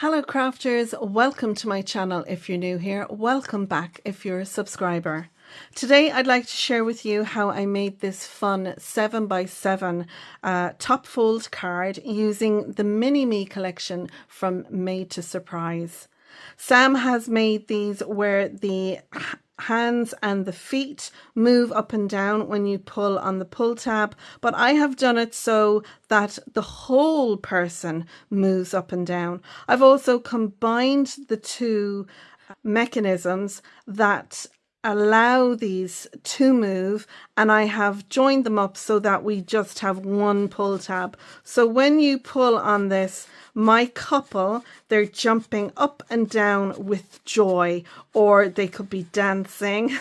Hello crafters, welcome to my channel if you're new here, welcome back if you're a subscriber. Today I'd like to share with you how I made this fun 7x7 top fold card using the Mini Me collection from Made to Surprise. Sam has made these where the hands and the feet move up and down when you pull on the pull tab, but I have done it so that the whole person moves up and down. I've also combined the two mechanisms that allow these to move, and I have joined them up so that we just have one pull tab. So when you pull on this, my couple, they're jumping up and down with joy, or they could be dancing,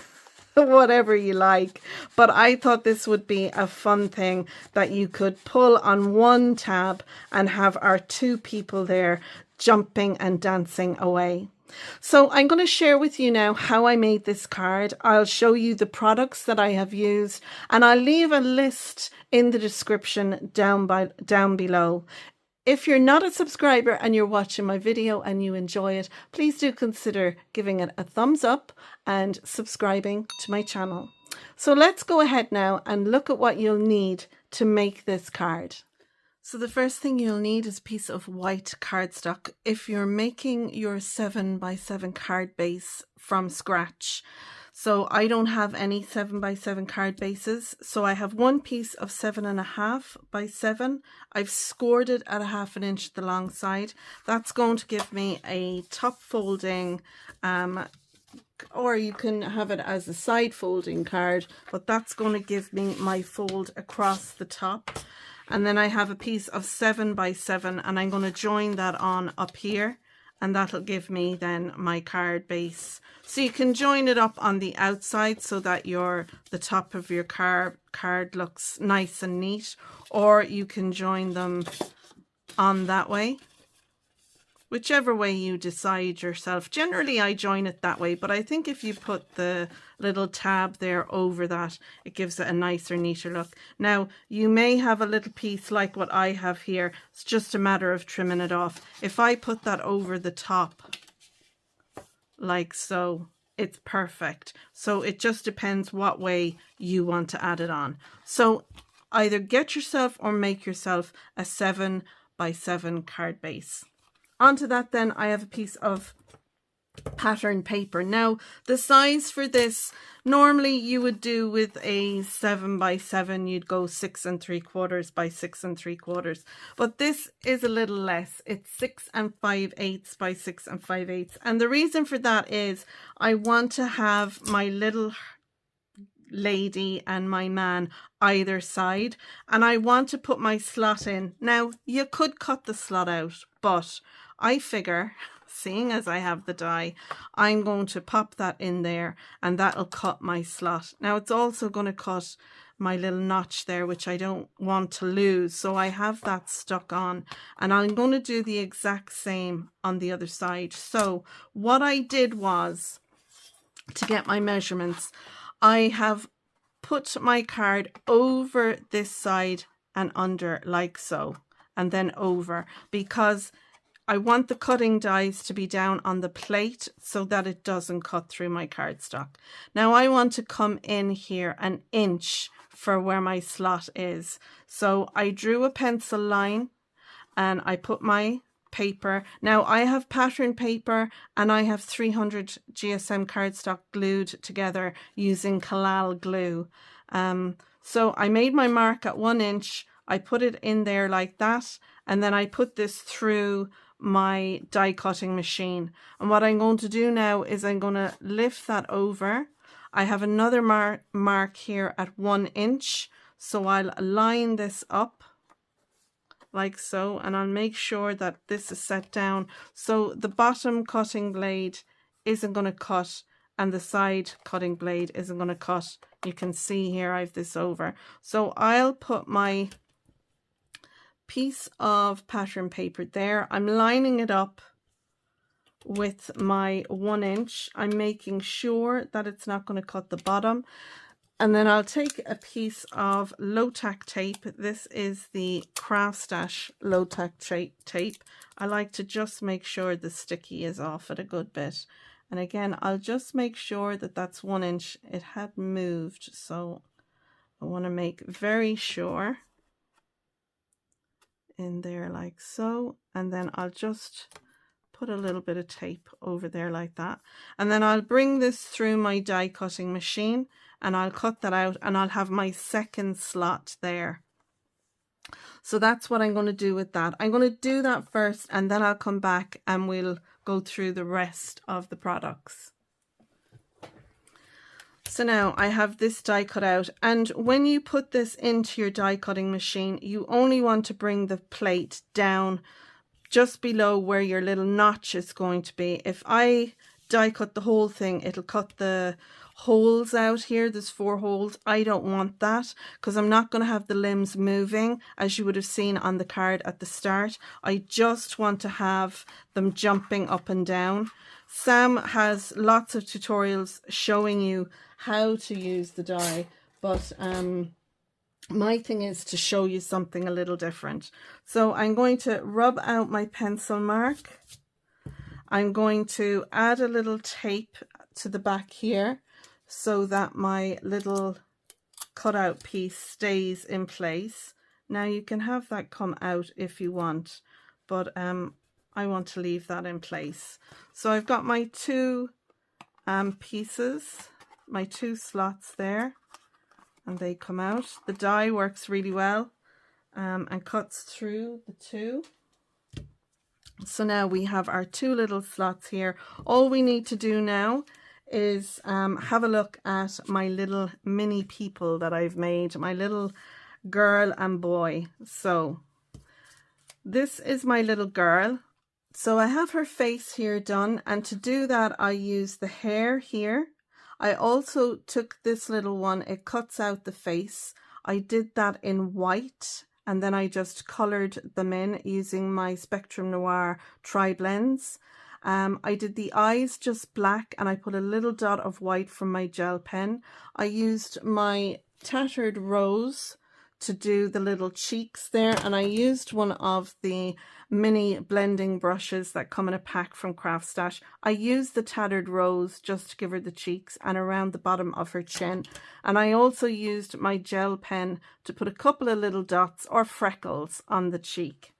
whatever you like. But I thought this would be a fun thing that you could pull on one tab and have our two people there jumping and dancing away. So I'm going to share with you now how I made this card. I'll show you the products that I have used, and I'll leave a list in the description down below. If you're not a subscriber and you're watching my video and you enjoy it, please do consider giving it a thumbs up and subscribing to my channel. So let's go ahead now and look at what you'll need to make this card. So the first thing you'll need is a piece of white cardstock. If you're making your 7x7 card base from scratch, so I don't have any 7x7 card bases, so I have one piece of 7.5x7. I've scored it at 1/2 inch the long side. That's going to give me a top folding, or you can have it as a side folding card, but that's going to give me my fold across the top. And then I have a piece of 7x7, and I'm going to join that on up here, and that'll give me then my card base. So you can join it up on the outside so that the top of your card looks nice and neat, or you can join them on that way, whichever way you decide yourself. Generally I join it that way, but I think if you put the little tab there over that, it gives it a nicer, neater look. Now you may have a little piece like what I have here. It's just a matter of trimming it off. If I put that over the top like so, it's perfect. So it just depends what way you want to add it on. So either get yourself or make yourself a 7x7 card base. Onto that then I have a piece of pattern paper. Now the size for this, normally you would do with a 7x7, you'd go 6 3/4 by 6 3/4, but this is a little less. It's 6 5/8 by 6 5/8, and the reason for that is I want to have my little lady and my man either side, and I want to put my slot in. Now you could cut the slot out, but I figure, seeing as I have the die, I'm going to pop that in there, and that'll cut my slot. Now it's also going to cut my little notch there, which I don't want to lose, so I have that stuck on, and I'm going to do the exact same on the other side. So what I did was, to get my measurements, I have put my card over this side and under like so, and then over, because I want the cutting dies to be down on the plate so that it doesn't cut through my cardstock. Now I want to come in here 1 inch for where my slot is. So I drew a pencil line and I put my paper. Now I have pattern paper and I have 300 GSM cardstock glued together using Kalal glue. So I made my mark at 1 inch. I put it in there like that, and then I put this through my die cutting machine. And what I'm going to do now is I'm going to lift that over. I have another mark here at 1 inch, so I'll line this up like so, and I'll make sure that this is set down so the bottom cutting blade isn't going to cut and the side cutting blade isn't going to cut. You can see here I have this over. So I'll put my piece of pattern paper there. I'm lining it up with my 1 inch. I'm making sure that it's not going to cut the bottom. And then I'll take a piece of low-tack tape. This is the Craft Stash low-tack tape. I like to just make sure the sticky is off it a good bit. And again, I'll just make sure that that's 1 inch. It had moved, so I want to make very sure. In there like so. And then I'll just put a little bit of tape over there like that. And then I'll bring this through my die cutting machine and I'll cut that out and I'll have my second slot there. So that's what I'm going to do with that. I'm going to do that first and then I'll come back and we'll go through the rest of the products. So now I have this die cut out, and when you put this into your die cutting machine, you only want to bring the plate down just below where your little notch is going to be. If I die cut the whole thing, it'll cut the holes out here. There's 4 holes. I don't want that because I'm not going to have the limbs moving as you would have seen on the card at the start. I just want to have them jumping up and down. Sam has lots of tutorials showing you how to use the die, but my thing is to show you something a little different. So I'm going to rub out my pencil mark. I'm going to add a little tape to the back here so that my little cutout piece stays in place. Now you can have that come out if you want, but I want to leave that in place. So I've got my 2 pieces, my 2 slots there, and they come out. The die works really well and cuts through the 2. So now we have our 2 little slots here. All we need to do now is have a look at my little mini people that I've made, my little girl and boy. So this is my little girl. So I have her face here done, and to do that I use the hair here. I also took this little one, it cuts out the face. I did that in white and then I just coloured them in using my Spectrum Noir tri-blends. I did the eyes just black and I put a little dot of white from my gel pen. I used my Tattered Rose to do the little cheeks there, and I used one of the mini blending brushes that come in a pack from Craft Stash. I used the Tattered Rose just to give her the cheeks and around the bottom of her chin, and I also used my gel pen to put a couple of little dots or freckles on the cheek.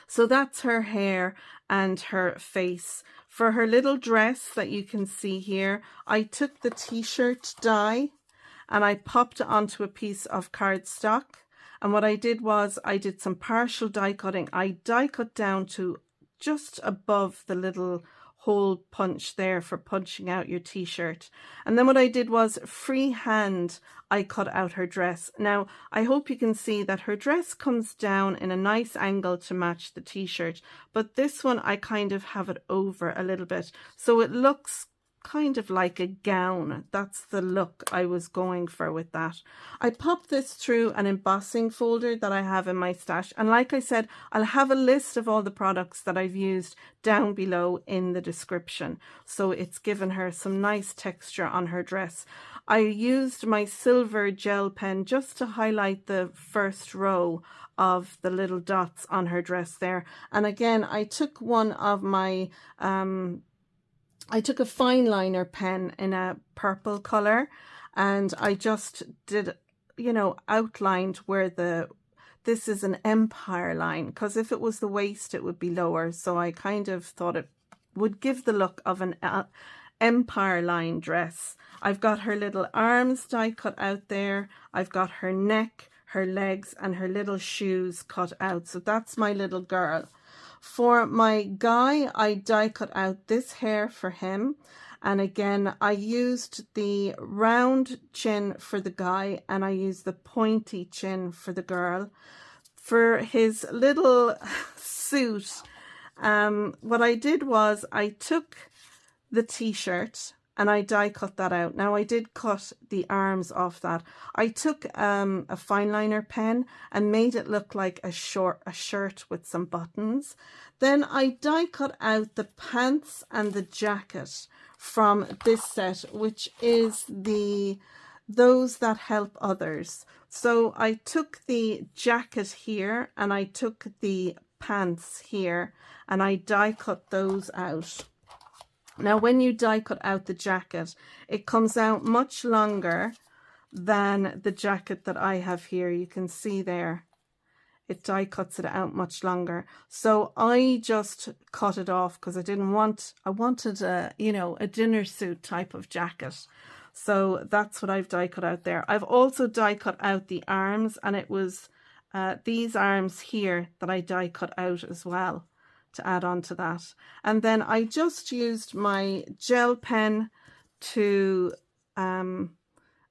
So that's her hair and her face. For her little dress that you can see here, I took the t-shirt die and I popped it onto a piece of cardstock. And what I did was I did some partial die cutting. I die cut down to just above the little hole punch there for punching out your t-shirt. And then what I did was freehand, I cut out her dress. Now, I hope you can see that her dress comes down in a nice angle to match the t-shirt. But this one, I kind of have it over a little bit. So it looks kind of like a gown. That's the look I was going for with that. I popped this through an embossing folder that I have in my stash, and like I said, I'll have a list of all the products that I've used down below in the description, so it's given her some nice texture on her dress. I used my silver gel pen just to highlight the first row of the little dots on her dress there, and again I took one of my I took a fine liner pen in a purple color, and I just did, you know, outlined where this is an empire line, because if it was the waist it would be lower, so I kind of thought it would give the look of an empire line dress. I've got her little arms die cut out there. I've got her neck, her legs, and her little shoes cut out. So that's my little girl. For my guy, I die cut out this hair for him, and again I used the round chin for the guy and I used the pointy chin for the girl. For his little suit, what I did was I took the t-shirt and I die cut that out. Now I did cut the arms off that. I took a fine liner pen and made it look like a shirt with some buttons. Then I die cut out the pants and the jacket from this set, which is the those that help others. So I took the jacket here and I took the pants here and I die cut those out. Now, when you die cut out the jacket, it comes out much longer than the jacket that I have here. You can see there, it die cuts it out much longer. So I just cut it off because I wanted a, you know, a dinner suit type of jacket. So that's what I've die cut out there. I've also die cut out the arms, and it was these arms here that I die cut out as well to add on to that. And then I just used my gel pen to, and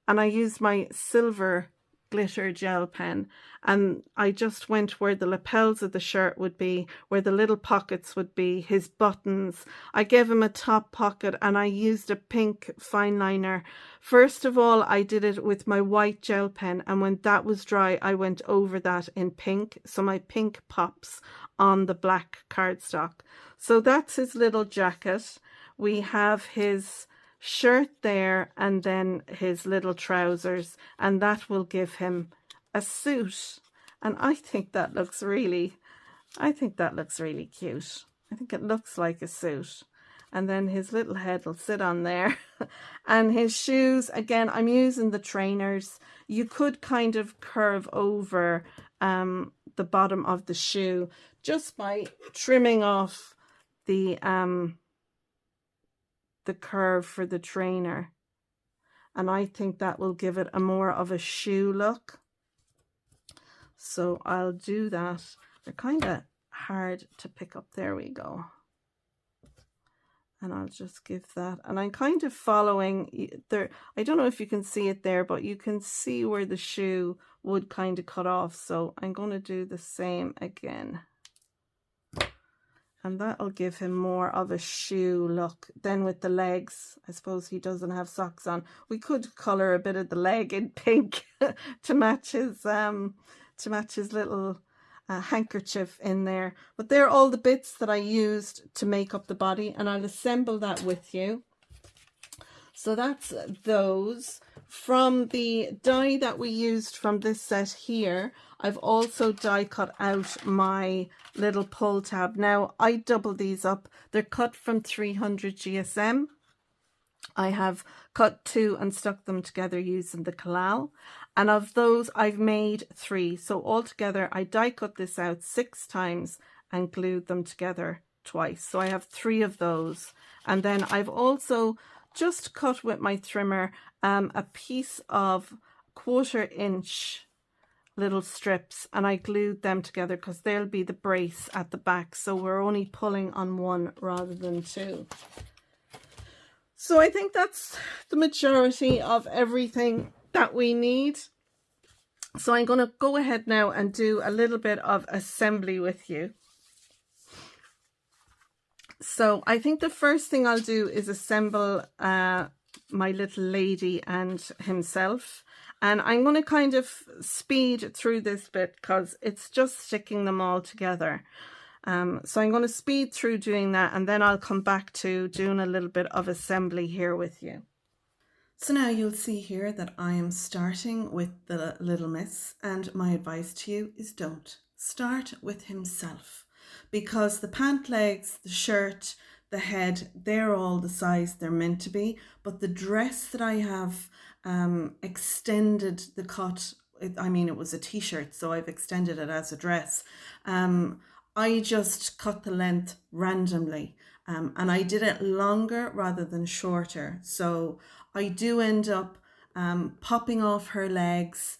I used my silver glitter gel pen, and I just went where the lapels of the shirt would be, where the little pockets would be, his buttons. I gave him a top pocket and I used a pink fine liner. First of all, I did it with my white gel pen, and when that was dry, I went over that in pink, so my pink pops on the black cardstock. So that's his little jacket. We have his shirt there and then his little trousers, and that will give him a suit. And I think that looks really cute. I think it looks like a suit. And then his little head will sit on there. And his shoes, again, I'm using the trainers. You could kind of curve over the bottom of the shoe just by trimming off the curve for the trainer, and I think that will give it a more of a shoe look. So I'll do that. They're kind of hard to pick up. There we go. And I'll just give that, and I'm kind of following there. I don't know if you can see it there, but you can see where the shoe would kind of cut off. So I'm going to do the same again. And that'll give him more of a shoe look. Then with the legs, I suppose he doesn't have socks on. We could colour a bit of the leg in pink to match his little handkerchief in there. But they're all the bits that I used to make up the body, and I'll assemble that with you. So that's those. From the die that we used from this set here, I've also die cut out my little pull tab. Now, I double these up. They're cut from 300 GSM. I have cut 2 and stuck them together using the collal. And of those, I've made 3. So altogether, I die cut this out 6 times and glued them together twice. So I have 3 of those. And then I've also just cut with my trimmer a piece of 1/4 inch little strips, and I glued them together because they'll be the brace at the back, so we're only pulling on 1 rather than 2. So I think that's the majority of everything that we need. So I'm going to go ahead now and do a little bit of assembly with you. So I think the first thing I'll do is assemble my little lady and himself. And I'm going to kind of speed through this bit because it's just sticking them all together. So I'm going to speed through doing that, and then I'll come back to doing a little bit of assembly here with you. So now you'll see here that I am starting with the little miss, and my advice to you is don't. Start with himself, because the pant legs, the shirt, the head, they're all the size they're meant to be, but the dress that I have extended the cut. I mean, it was a t-shirt, so I've extended it as a dress. I just cut the length randomly, and I did it longer rather than shorter. So I do end up popping off her legs,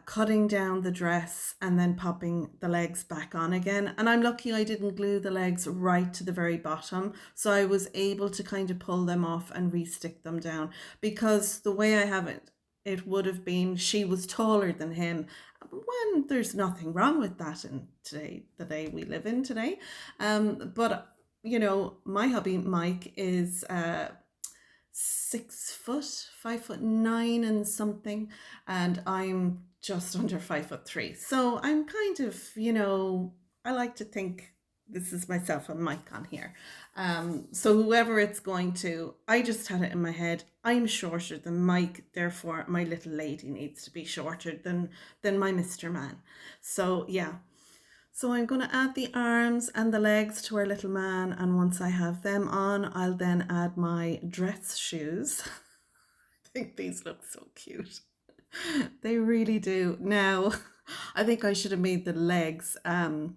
cutting down the dress, and then popping the legs back on again. And I'm lucky I didn't glue the legs right to the very bottom, so I was able to kind of pull them off and re-stick them down, because the way I have it, it would have been she was taller than him, when there's nothing wrong with that in the day we live in today. But you know, my hubby Mike is 6 foot, 5'9" and something, and I'm just under 5'3". So I'm kind of, you know, I like to think this is myself and Mike on here. So whoever it's going to, I just had it in my head, I'm shorter than Mike, therefore my little lady needs to be shorter than my Mr. Man. So yeah. So I'm going to add the arms and the legs to our little man, and once I have them on, I'll then add my dress shoes. I think these look so cute. They really do. Now, I think I should have made the legs. Do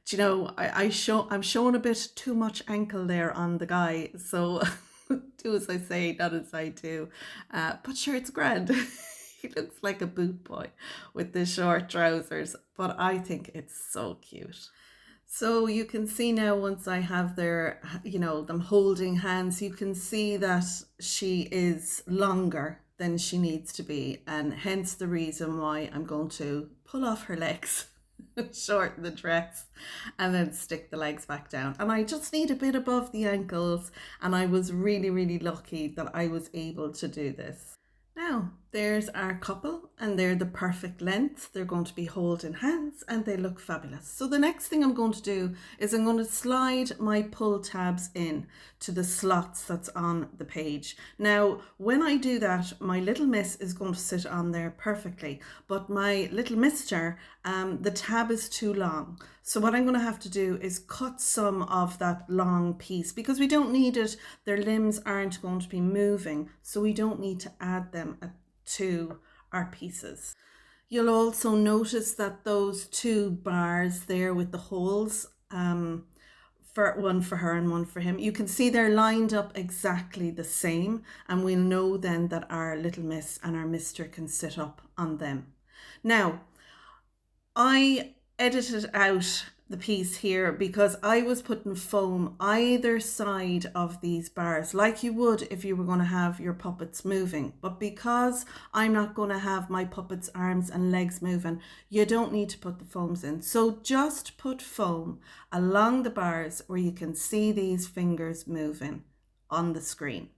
you know, I'm showing a bit too much ankle there on the guy, so do as I say, not as I do. But sure, it's grand. He looks like a boot boy with the short trousers, but I think it's so cute. So you can see now, once I have their, them holding hands, you can see that she is longer than she needs to be, and hence the reason why I'm going to pull off her legs, shorten the dress, and then stick the legs back down. And I just need a bit above the ankles, and I was really, really lucky that I was able to do this. Now, there's our couple, and they're the perfect length. They're going to be holding hands and they look fabulous. So the next thing I'm going to do is I'm going to slide my pull tabs in to the slots that's on the page. Now, when I do that, my little miss is going to sit on there perfectly, but my little mister, the tab is too long. So what I'm going to have to do is cut some of that long piece, because we don't need it. Their limbs aren't going to be moving, so we don't need to add them to our pieces. You'll also notice that those two bars there with the holes, for one for her and one for him, you can see they're lined up exactly the same, and we'll know then that our little miss and our mister can sit up on them. Now, I edited out the piece here because I was putting foam either side of these bars, like you would if you were going to have your puppets moving. But because I'm not going to have my puppets' arms and legs moving, you don't need to put the foams in. So just put foam along the bars where you can see these fingers moving on the screen.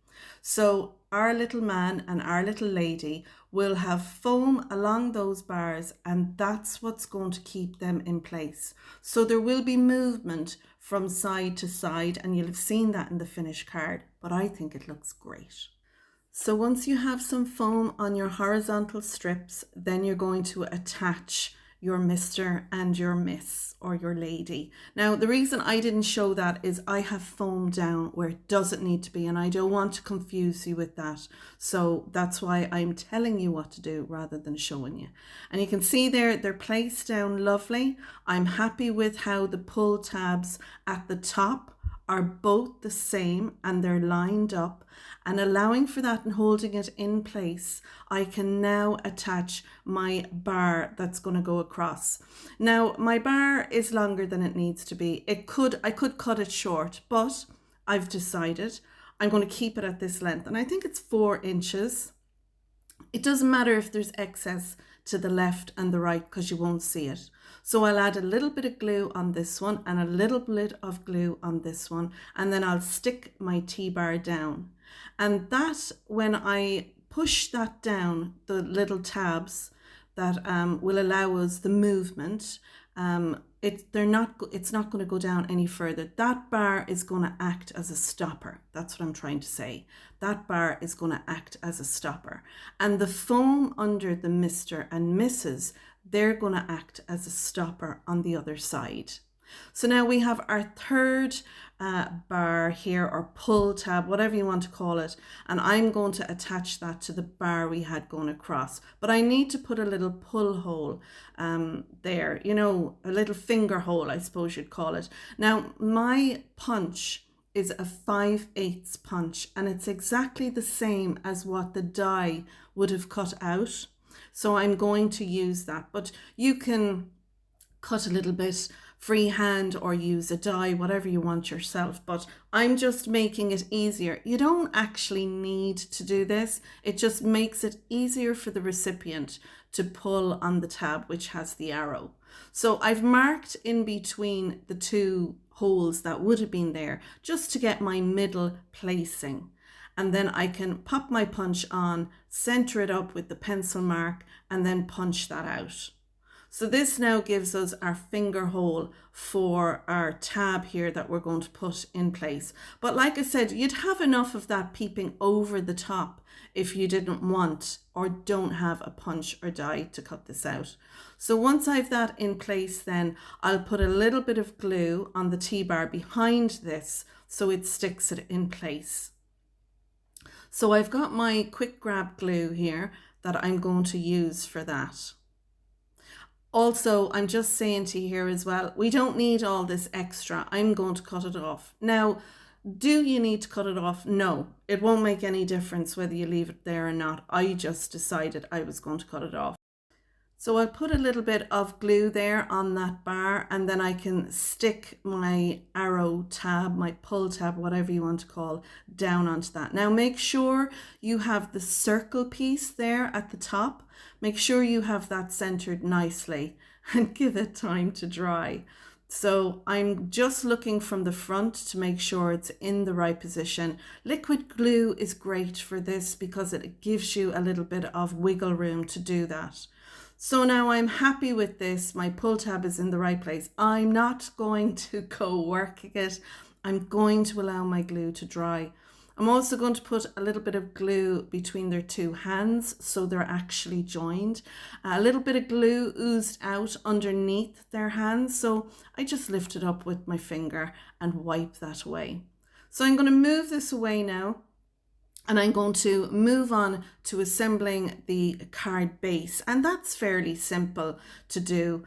So our little man and our little lady will have foam along those bars, and that's what's going to keep them in place. So there will be movement from side to side, and you'll have seen that in the finished card, but I think it looks great. So once you have some foam on your horizontal strips, then you're going to attach your Mr. and your Miss, or your lady. Now, the reason I didn't show that is I have foam down where it doesn't need to be, and I don't want to confuse you with that. So that's why I'm telling you what to do rather than showing you. And you can see there, they're placed down lovely. I'm happy with how the pull tabs at the top are both the same and they're lined up, and allowing for that and holding it in place, I can now attach my bar that's going to go across. Now, my bar is longer than it needs to be. I could cut it short, but I've decided I'm going to keep it at this length, and I think it's 4 inches. It doesn't matter if there's excess to the left and the right, because you won't see it. So I'll add a little bit of glue on this one and a little bit of glue on this one, and then I'll stick my T-bar down. And that, when I push that down, the little tabs that will allow us the movement, it's not going to go down any further. That bar is going to act as a stopper. That's what I'm trying to say. That bar is going to act as a stopper. And the foam under the Mr. and Mrs., they're going to act as a stopper on the other side. So now we have our third bar here, or pull tab, whatever you want to call it, and I'm going to attach that to the bar we had going across. But I need to put a little pull hole there, you know, a little finger hole, I suppose you'd call it. Now, my punch is a 5/8 punch, and it's exactly the same as what the die would have cut out. So I'm going to use that, but you can cut a little bit freehand or use a die, whatever you want yourself, but I'm just making it easier. You don't actually need to do this. It just makes it easier for the recipient to pull on the tab which has the arrow. So I've marked in between the two holes that would have been there just to get my middle placing. And then I can pop my punch on, center it up with the pencil mark, and then punch that out. So this now gives us our finger hole for our tab here that we're going to put in place. But like I said, you'd have enough of that peeping over the top if you didn't want or don't have a punch or die to cut this out. So once I've that in place, then I'll put a little bit of glue on the T-bar behind this so it sticks it in place. So I've got my quick grab glue here that I'm going to use for that. Also, I'm just saying to you here as well, we don't need all this extra. I'm going to cut it off. Now, do you need to cut it off? No, it won't make any difference whether you leave it there or not. I just decided I was going to cut it off. So I'll put a little bit of glue there on that bar, and then I can stick my arrow tab, my pull tab, whatever you want to call, down onto that. Now make sure you have the circle piece there at the top. Make sure you have that centered nicely and give it time to dry. So I'm just looking from the front to make sure it's in the right position. Liquid glue is great for this because it gives you a little bit of wiggle room to do that. So now I'm happy with this. My pull tab is in the right place. I'm not going to go working it. I'm going to allow my glue to dry. I'm also going to put a little bit of glue between their two hands so they're actually joined. A little bit of glue oozed out underneath their hands, so I just lift it up with my finger and wipe that away. So I'm going to move this away now, and I'm going to move on to assembling the card base, and that's fairly simple to do.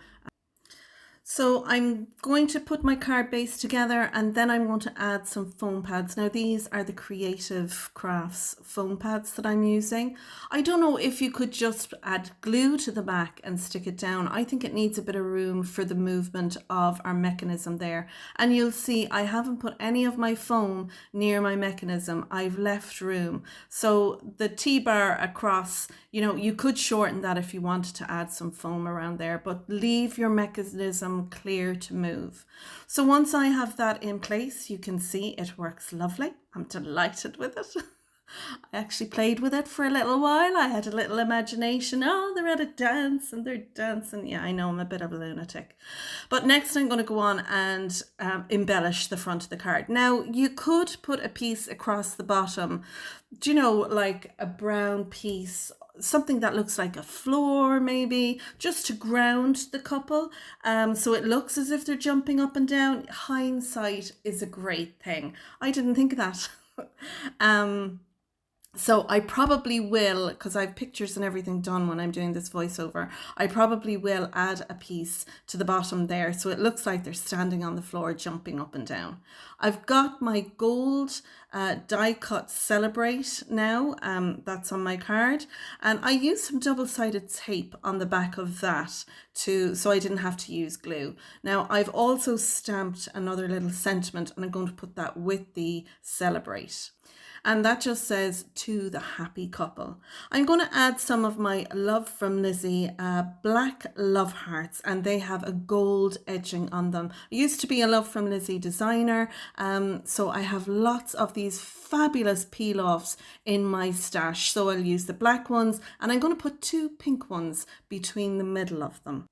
So I'm going to put my card base together, and then I'm going to add some foam pads. Now these are the Creative Crafts foam pads that I'm using. I don't know if you could just add glue to the back and stick it down. I think it needs a bit of room for the movement of our mechanism there. And you'll see I haven't put any of my foam near my mechanism. I've left room. So the T-bar across, you know, you could shorten that if you wanted to add some foam around there, but leave your mechanism clear to move. So once I have that in place, you can see it works lovely. I'm delighted with it. I actually played with it for a little while. I had a little imagination. Oh, they're at a dance and they're dancing. Yeah, I know I'm a bit of a lunatic. But next I'm going to go on and embellish the front of the card. Now, you could put a piece across the bottom, do you know, like a brown piece, something that looks like a floor maybe, just to ground the couple, so it looks as if they're jumping up and down. Hindsight is a great thing. I didn't think of that. So I probably will, because I have pictures and everything done when I'm doing this voiceover, I probably will add a piece to the bottom there so it looks like they're standing on the floor jumping up and down. I've got my gold die cut Celebrate now, that's on my card, and I used some double-sided tape on the back of that so I didn't have to use glue. Now I've also stamped another little sentiment, and I'm going to put that with the Celebrate. And that just says, to the happy couple. I'm going to add some of my Love from Lizzie black love hearts, and they have a gold edging on them. I used to be a Love from Lizzie designer, so I have lots of these fabulous peel-offs in my stash. So I'll use the black ones, and I'm going to put two pink ones between the middle of them,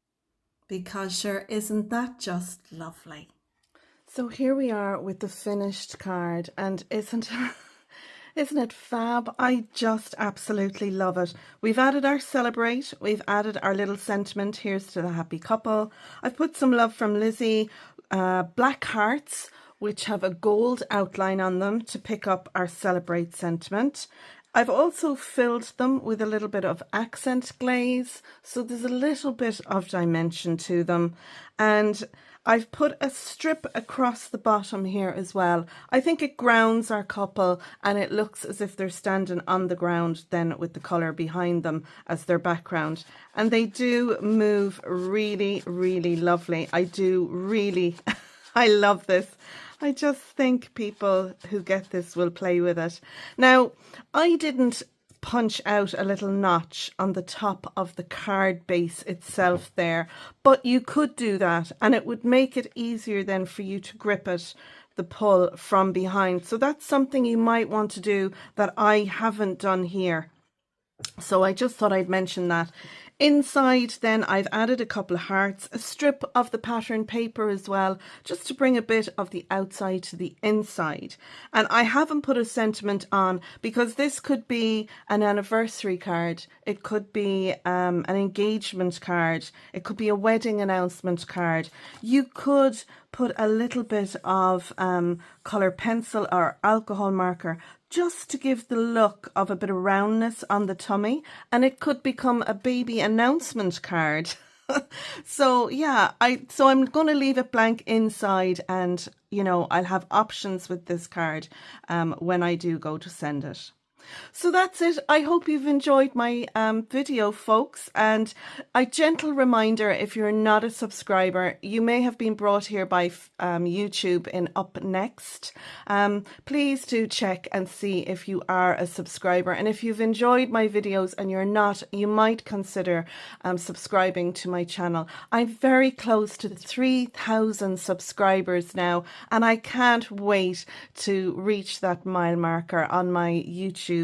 because sure, isn't that just lovely? So here we are with the finished card, and isn't it fab? I just absolutely love it. We've added our Celebrate, we've added our little sentiment, here's to the happy couple. I've put some Love from Lizzie black hearts, which have a gold outline on them to pick up our Celebrate sentiment. I've also filled them with a little bit of accent glaze, so there's a little bit of dimension to them. And I've put a strip across the bottom here as well. I think it grounds our couple, and it looks as if they're standing on the ground then with the colour behind them as their background. And they do move really, really lovely. I do really, I love this. I just think people who get this will play with it. Now, I didn't punch out a little notch on the top of the card base itself there, but you could do that, and it would make it easier then for you to grip it, the pull from behind. So that's something you might want to do that I haven't done here. So I just thought I'd mention that. Inside then I've added a couple of hearts, a strip of the pattern paper as well, just to bring a bit of the outside to the inside. And I haven't put a sentiment on because this could be an anniversary card, it could be an engagement card, it could be a wedding announcement card. You could put a little bit of colour pencil or alcohol marker just to give the look of a bit of roundness on the tummy, and it could become a baby announcement card. So yeah, I'm going to leave it blank inside, and you know, I'll have options with this card when I do go to send it. So that's it. I hope you've enjoyed my video, folks. And a gentle reminder, if you're not a subscriber, you may have been brought here by YouTube in Up Next. Please do check and see if you are a subscriber. And if you've enjoyed my videos and you're not, you might consider subscribing to my channel. I'm very close to 3,000 subscribers now, and I can't wait to reach that mile marker on my YouTube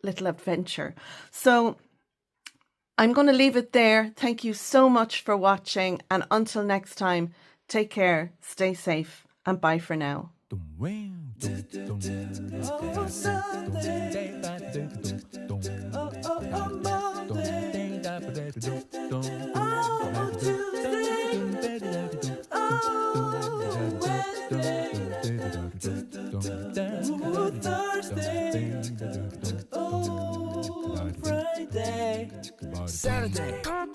little adventure. So I'm going to leave it there. Thank you so much for watching, and until next time, take care, stay safe, and bye for now. Saturday.